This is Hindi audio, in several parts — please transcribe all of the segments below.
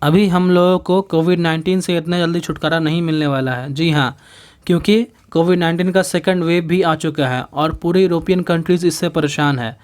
अभी हम लोगों को कोविड-19 से इतना जल्दी छुटकारा नहीं मिलने वाला है। जी हाँ, क्योंकि कोविड-19 का सेकंड वेव भी आ चुका है और पूरे यूरोपियन कंट्रीज़ इससे परेशान है।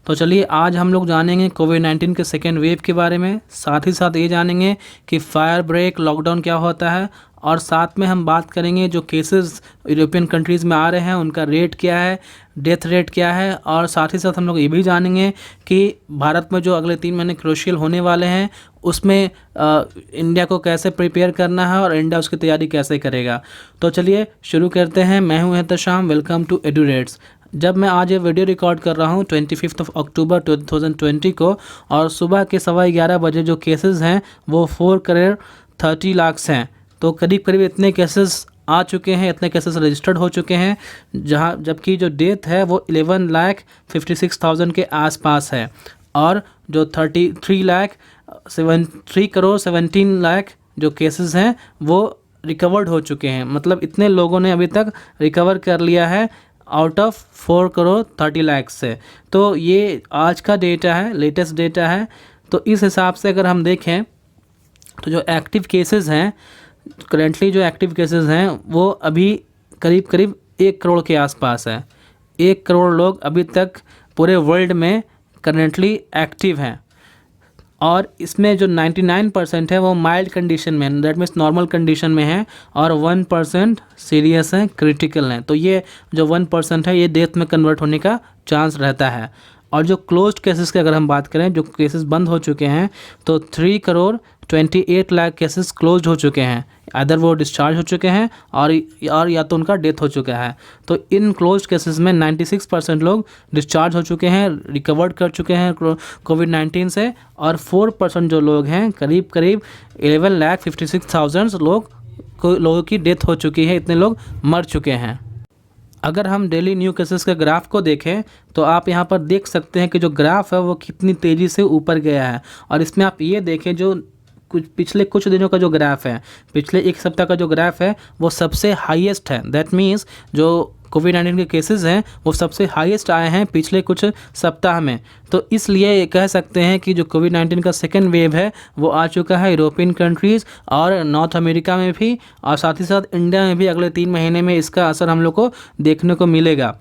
तो चलिए आज हम लोग जानेंगे कोविड-19 के सेकंड वेव के बारे में, साथ ही साथ ये जानेंगे कि फायर ब्रेक, लॉकडाउन क्या होता है और साथ में हम बात करेंगे जो केसेस यूरोपियन कंट्रीज़ में आ रहे हैं उनका रेट क्या है, डेथ रेट क्या है और साथ ही साथ हम लोग ये भी जानेंगे कि भारत में जो अगले 3 महीने क्रूशियल होने वाले हैं उसमें इंडिया को कैसे प्रिपेयर करना है और इंडिया उसकी तैयारी कैसे करेगा। तो चलिए शुरू करते हैं। मैं हूं एहतशाम, वेलकम टू एडुरेट्स। जब मैं आज ये वीडियो रिकॉर्ड कर रहा हूँ 25 अक्टूबर 2020 को और सुबह के 11:15 बजे जो केसेस हैं वो 4 करोड़ 30 लाख हैं। तो करीब करीब इतने केसेस आ चुके हैं, इतने केसेस रजिस्टर्ड हो चुके हैं, जहां जबकि जो डेथ है वो 11,56,000 के आसपास है और जो 3 करोड़ 17 लाख जो केसेस हैं वो रिकवर्ड हो चुके हैं। मतलब इतने लोगों ने अभी तक रिकवर कर लिया है आउट ऑफ 4 करोड़ 30 लाख से। तो ये आज का डेटा है, लेटेस्ट डेटा है। तो इस हिसाब से अगर हम देखें तो जो एक्टिव केसेस हैं, करेंटली जो एक्टिव केसेस हैं वो अभी करीब करीब 1 करोड़ के आसपास है। 1 करोड़ लोग अभी तक पूरे वर्ल्ड में करेंटली एक्टिव हैं और इसमें जो 99% है वो माइल्ड कंडीशन में, दैट मीन्स नॉर्मल कंडीशन में है और 1% सीरियस हैं, क्रिटिकल हैं। तो ये जो 1% है ये डेथ में कन्वर्ट होने का चांस रहता है। और जो क्लोज्ड केसेस की अगर हम बात करें, जो केसेस बंद हो चुके हैं, तो 3 करोड़ 28 लाख केसेस क्लोज्ड हो चुके हैं। अदर वो डिस्चार्ज हो चुके हैं और या तो उनका डेथ हो चुका है। तो इन क्लोज्ड केसेस में 96% लोग डिस्चार्ज हो चुके हैं, रिकवर्ड कर चुके हैं कोविड-19 से और 4% जो लोग हैं, करीब करीब 11,56,000 लोगों की डेथ हो चुकी है। इतने लोग मर चुके हैं। अगर हम डेली न्यू केसेस के ग्राफ को देखें तो आप यहाँ पर देख सकते हैं कि जो ग्राफ है वो कितनी तेज़ी से ऊपर गया है। और इसमें आप ये देखें जो पिछले कुछ दिनों का जो ग्राफ है, पिछले 1 सप्ताह का जो ग्राफ है वो सबसे हाईएस्ट है। दैट मीन्स जो कोविड-19 के केसेस हैं वो सबसे हाईएस्ट आए हैं पिछले कुछ सप्ताह में। तो इसलिए कह सकते हैं कि जो कोविड-19 का सेकेंड वेव है वो आ चुका है यूरोपियन कंट्रीज़ और नॉर्थ अमेरिका में भी, और साथ ही साथ इंडिया में भी अगले 3 महीने में इसका असर हम लोग को देखने को मिलेगा।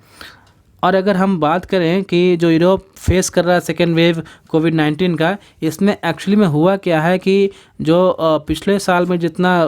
और अगर हम बात करें कि जो यूरोप फेस कर रहा है सेकेंड वेव कोविड-19 का, इसमें एक्चुअली में हुआ क्या है कि जो पिछले साल में जितना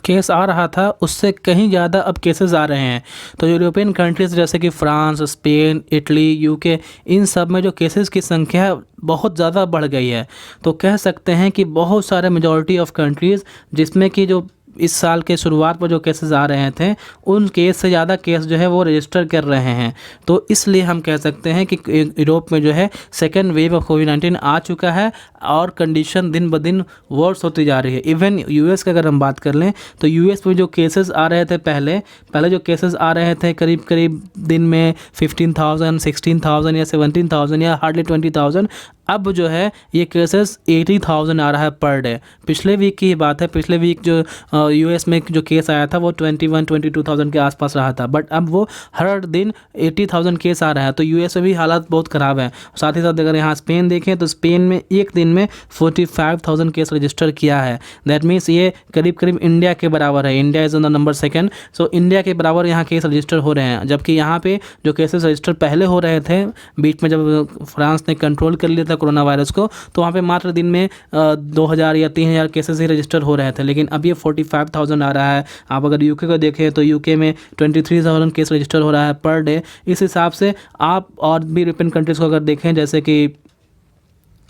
केस आ रहा था उससे कहीं ज़्यादा अब केसेस आ रहे हैं। तो यूरोपियन कंट्रीज़ जैसे कि फ्रांस, स्पेन, इटली, यूके, इन सब में जो केसेस की संख्या बहुत ज़्यादा बढ़ गई है। तो कह सकते हैं कि बहुत सारे मेजॉरिटी ऑफ कंट्रीज़ जिसमें कि जो इस साल के शुरुआत पर जो केसेस आ रहे थे उन केस से ज़्यादा केस जो है वो रजिस्टर कर रहे हैं। तो इसलिए हम कह सकते हैं कि यूरोप में जो है सेकेंड वेव ऑफ कोविड-19 आ चुका है और कंडीशन दिन ब दिन वर्स होती जा रही है। इवन यूएस का अगर हम बात कर लें तो यूएस में जो केसेस आ रहे थे पहले जो केसेस आ रहे थे करीब करीब दिन में 15,000, 16,000 या 17,000 या हार्डली 20,000, अब जो है ये केसेस 80,000 आ रहा है पर डे। पिछले वीक की बात है, पिछले वीक जो यूएस में जो केस आया था वो 22,000 के आसपास रहा था, बट अब वो हर दिन 80,000 केस आ रहा है। तो यूएस में भी हालात बहुत ख़राब है। साथ ही साथ अगर यहाँ स्पेन देखें तो स्पेन में एक दिन में 45,000 केस रजिस्टर किया है। दैट मीन्स ये करीब करीब इंडिया के बराबर है। India is on the number 2। So India के बराबर यहाँ केस रजिस्टर हो रहे हैं, जबकि यहाँ पे जो केसेस रजिस्टर पहले हो रहे थे बीच में जब फ्रांस ने कंट्रोल कर लिया था कोरोना वायरस को, तो वहाँ पे मात्र दिन में 2,000 या 3,000 केसेस ही रजिस्टर हो रहे थे, लेकिन अब ये 45,000 आ रहा है। आप अगर यूके को देखें तो यूके में 23,000 केस रजिस्टर हो रहा है पर डे। इस हिसाब से आप और भी यूरोपियन कंट्रीज़ को अगर देखें जैसे कि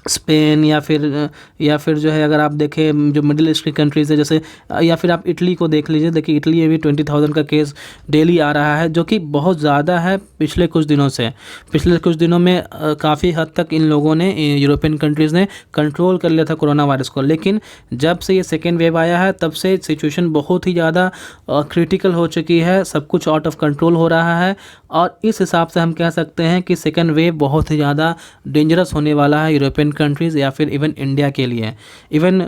स्पेन या फिर जो है अगर आप देखें जो मिडिल ईस्ट की कंट्रीज़ है जैसे, या फिर आप इटली को देख लीजिए। देखिए इटली में भी 20,000 का केस डेली आ रहा है, जो कि बहुत ज़्यादा है पिछले कुछ दिनों से। पिछले कुछ दिनों में काफ़ी हद तक इन लोगों ने, यूरोपियन कंट्रीज़ ने कंट्रोल कर लिया था कोरोना वायरस को, लेकिन जब से ये सेकेंड वेव आया है तब से सिचुएशन बहुत ही ज़्यादा क्रिटिकल हो चुकी है। सब कुछ आउट ऑफ कंट्रोल हो रहा है और इस हिसाब से हम कह सकते हैं कि सेकेंड वेव बहुत ही ज़्यादा डेंजरस होने वाला है यूरोपियन कंट्रीज़ या फिर इवन इंडिया के लिए। इवन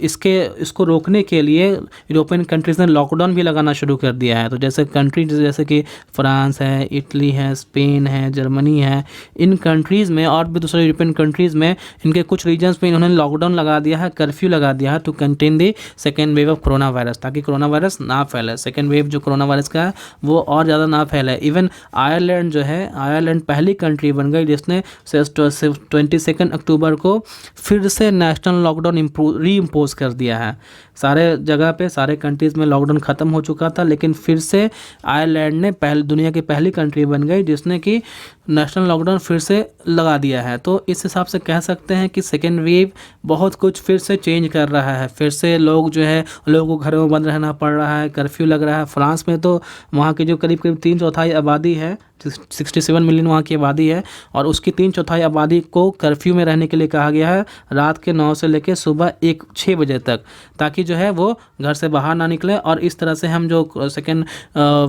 इसको रोकने के लिए यूरोपियन कंट्रीज़ ने लॉकडाउन भी लगाना शुरू कर दिया है। तो जैसे कंट्री जैसे कि फ्रांस है, इटली है, स्पेन है, जर्मनी है, इन कंट्रीज़ में और भी दूसरे यूरोपियन कंट्रीज़ में इनके कुछ रीजन्स में इन्होंने लॉकडाउन लगा दिया है, कर्फ्यू लगा दिया है to contain the second wave of corona virus, ताकि कोरोना वायरस ना फैले। सेकेंड वेव जो कोरोना वायरस का है वो और ज़्यादा ना फैले। इवन आयरलैंड जो है, आयरलैंड पहली कंट्री बन गई जिसने 22 अक्टूबर को फिर से नेशनल लॉकडाउन री इम्पोज कर दिया है। सारे जगह पे, सारे कंट्रीज़ में लॉकडाउन ख़त्म हो चुका था, लेकिन फिर से आयरलैंड ने दुनिया की पहली कंट्री बन गई जिसने कि नेशनल लॉकडाउन फिर से लगा दिया है। तो इस हिसाब से कह सकते हैं कि सेकेंड वेव बहुत कुछ फिर से चेंज कर रहा है। फिर से लोगों को घरों में बंद रहना पड़ रहा है, कर्फ्यू लग रहा है। फ्रांस में तो वहाँ की जो करीब 3/4 आबादी है, 67 मिलियन वहाँ की आबादी है, और उसकी 3/4 आबादी को कर्फ्यू में रहने के लिए कहा गया है रात के 9 से लेकर सुबह 6 बजे तक, ताकि जो है वो घर से बाहर ना निकले और इस तरह से हम जो सेकेंड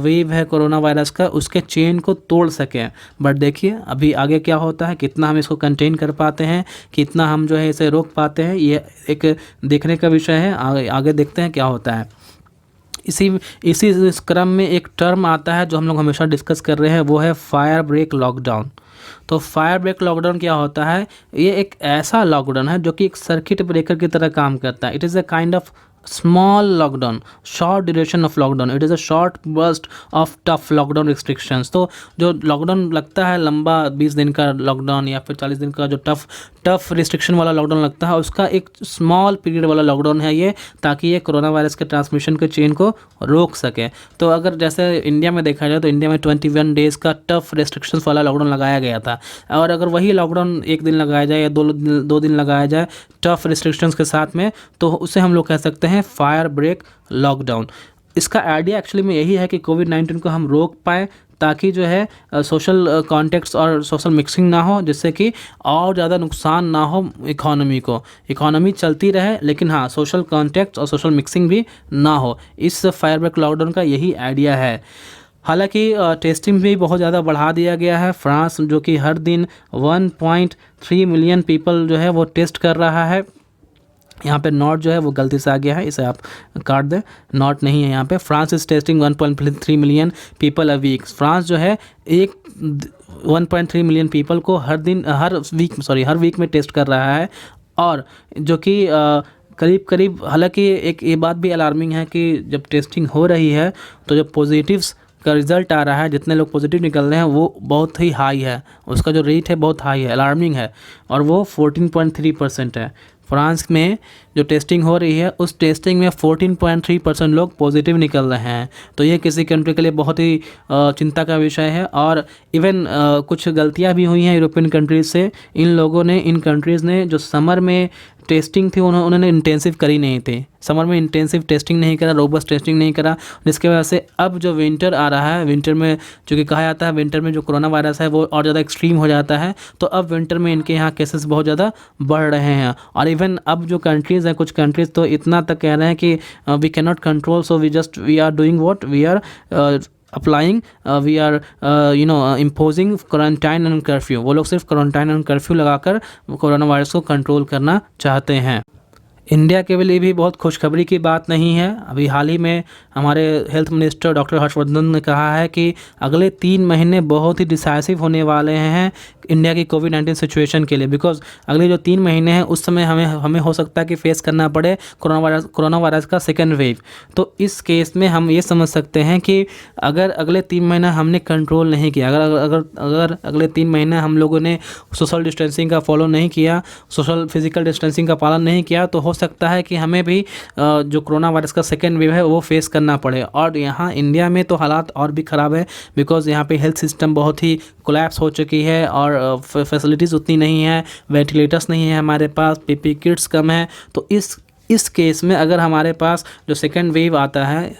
वेव है कोरोना वायरस का उसके चेन को तोड़ सकें। बट देखिए अभी आगे क्या होता है, कितना हम इसको कंटेन कर पाते हैं, कितना हम जो है इसे रोक पाते हैं, ये एक देखने का विषय है। आगे देखते हैं क्या होता है। इसी इस क्रम में एक टर्म आता है जो हम लोग हमेशा डिस्कस कर रहे हैं, वो है फायर ब्रेक लॉकडाउन। तो फायर ब्रेक लॉकडाउन क्या होता है? ये एक ऐसा लॉकडाउन है जो कि एक सर्किट ब्रेकर की तरह काम करता है। It is a kind of small lockdown, short duration of lockdown, it is a short burst of tough lockdown restrictions. तो जो लॉकडाउन लगता है लंबा 20 दिन का लॉकडाउन या फिर 40 दिन का जो टफ रिस्ट्रिक्शन वाला लॉकडाउन लगता है, उसका एक स्मॉल पीरियड वाला लॉकडाउन है ये, ताकि ये कोरोना वायरस के ट्रांसमिशन के चेन को रोक सके। तो अगर जैसे इंडिया में देखा जाए तो इंडिया में 21 डेज़ का टफ रिस्ट्रिक्शंस वाला लॉकडाउन लगाया गया था, और अगर वही लॉकडाउन 1 दिन लगाया जाए या 2 दिन लगाया जाए टफ रिस्ट्रिक्शंस के साथ में, तो उसे हम लोग कह सकते हैं फायर ब्रेक लॉकडाउन। इसका आइडिया एक्चुअली में यही है कि कोविड-19 को हम रोक पाएँ, ताकि जो है सोशल कॉन्टेक्ट्स और सोशल मिक्सिंग ना हो, जिससे कि और ज़्यादा नुकसान ना हो इकोनॉमी को। इकोनॉमी चलती रहे, लेकिन हाँ सोशल कॉन्टेक्ट्स और सोशल मिक्सिंग भी ना हो। इस फायर ब्रेक लॉकडाउन का यही आइडिया है। हालांकि टेस्टिंग भी बहुत ज़्यादा बढ़ा दिया गया है। फ्रांस जो कि हर दिन 1.3 मिलियन पीपल जो है वो टेस्ट कर रहा है। यहाँ पे नॉट जो है वो गलती से आ गया है, इसे आप काट दें, नॉट नहीं है यहाँ पे। France is testing 1.3 million people a week. France जो है 1.3 मिलियन पीपल को हर वीक में टेस्ट कर रहा है। और जो कि करीब हालांकि एक ये बात भी अलार्मिंग है कि जब टेस्टिंग हो रही है तो जो पॉजिटिव्स का रिज़ल्ट आ रहा है, जितने लोग पॉजिटिव निकल रहे हैं वो बहुत ही हाई है, उसका जो रेट है बहुत हाई है, अलार्मिंग है, और वो 14.3% है। फ्रांस में जो टेस्टिंग हो रही है उस टेस्टिंग में 14.3% लोग पॉजिटिव निकल रहे हैं। तो ये किसी कंट्री के लिए बहुत ही चिंता का विषय है। और इवन कुछ गलतियां भी हुई हैं यूरोपियन कंट्रीज़ से। इन लोगों ने, इन कंट्रीज़ ने जो समर में टेस्टिंग थी उन्होंने इंटेंसिव करी नहीं थी। समर में इंटेंसिव टेस्टिंग नहीं करा, रोबस्ट टेस्टिंग नहीं करा, जिसकी वजह से अब जो विंटर आ रहा है, विंटर में जो कि कहा जाता है विंटर में जो कोरोना वायरस है वो और ज़्यादा एक्सट्रीम हो जाता है। तो अब विंटर में इनके यहाँ केसेस बहुत ज़्यादा बढ़ रहे हैं। और इवन अब जो कंट्रीज़ हैं, कुछ कंट्रीज़ तो इतना तक कह रहे हैं कि we can not control, so we are doing what we are applying, we are imposing quarantine and curfew. वो लोग सिर्फ क्वारंटाइन एंड कर्फ्यू लगाकर कोरोना वायरस को कंट्रोल करना चाहते हैं। इंडिया के लिए भी बहुत खुशखबरी की बात नहीं है। अभी हाल ही में हमारे हेल्थ मिनिस्टर डॉक्टर हर्षवर्धन ने कहा है कि अगले 3 महीने बहुत ही डिसाइसिव होने वाले हैं इंडिया की कोविड-19 सिचुएशन के लिए। बिकॉज अगले जो 3 महीने हैं उस समय हमें हो सकता है कि फेस करना पड़े कोरोना वायरस का सेकेंड वेव। तो इस केस में हम ये समझ सकते हैं कि अगर अगले 3 महीना हमने कंट्रोल नहीं किया, अगर अगले 3 महीने हम लोगों ने सोशल डिस्टेंसिंग का फॉलो नहीं किया, सोशल फिजिकल डिस्टेंसिंग का पालन नहीं किया, तो हो सकता है कि हमें भी जो कोरोना वायरस का सेकेंड वेव है वो फेस करना पड़े। और यहाँ इंडिया में तो हालात और भी ख़राब है, बिकॉज़ यहाँ पे हेल्थ सिस्टम बहुत ही कोलैप्स हो चुकी है और फैसिलिटीज़ उतनी नहीं है, वेंटिलेटर्स नहीं है हमारे पास, पीपी किट्स कम है। तो इस केस में अगर हमारे पास जो सेकेंड वेव आता है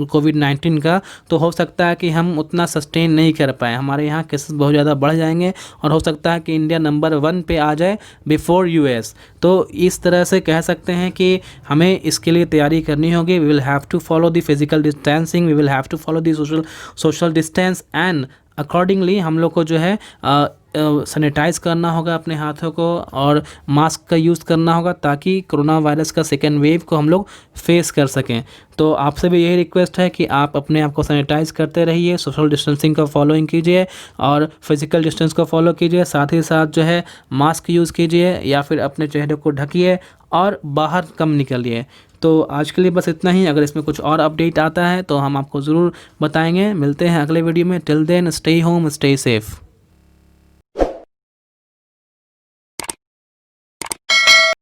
कोविड-19 का, तो हो सकता है कि हम उतना सस्टेन नहीं कर पाए, हमारे यहाँ केसेस बहुत ज़्यादा बढ़ जाएंगे और हो सकता है कि इंडिया नंबर 1 पे आ जाए बिफोर यूएस। तो इस तरह से कह सकते हैं कि हमें इसके लिए तैयारी करनी होगी। We will have to follow the physical distancing, we will have to follow the social distance, and accordingly हम लोग को जो है सैनिटाइज़ करना होगा अपने हाथों को और मास्क का यूज़ करना होगा, ताकि कोरोना वायरस का सेकेंड वेव को हम लोग फेस कर सकें। तो आपसे भी यही रिक्वेस्ट है कि आप अपने आप को सैनिटाइज़ करते रहिए, सोशल डिस्टेंसिंग का फॉलोइंग कीजिए और फिज़िकल डिस्टेंस को फॉलो कीजिए। साथ ही साथ जो है मास्क यूज़ कीजिए या फिर अपने चेहरे को ढकिए और बाहर कम निकलिए। तो आज के लिए बस इतना ही। अगर इसमें कुछ और अपडेट आता है तो हम आपको ज़रूर बताएंगे। मिलते हैं अगले वीडियो में। Till then stay home, stay safe.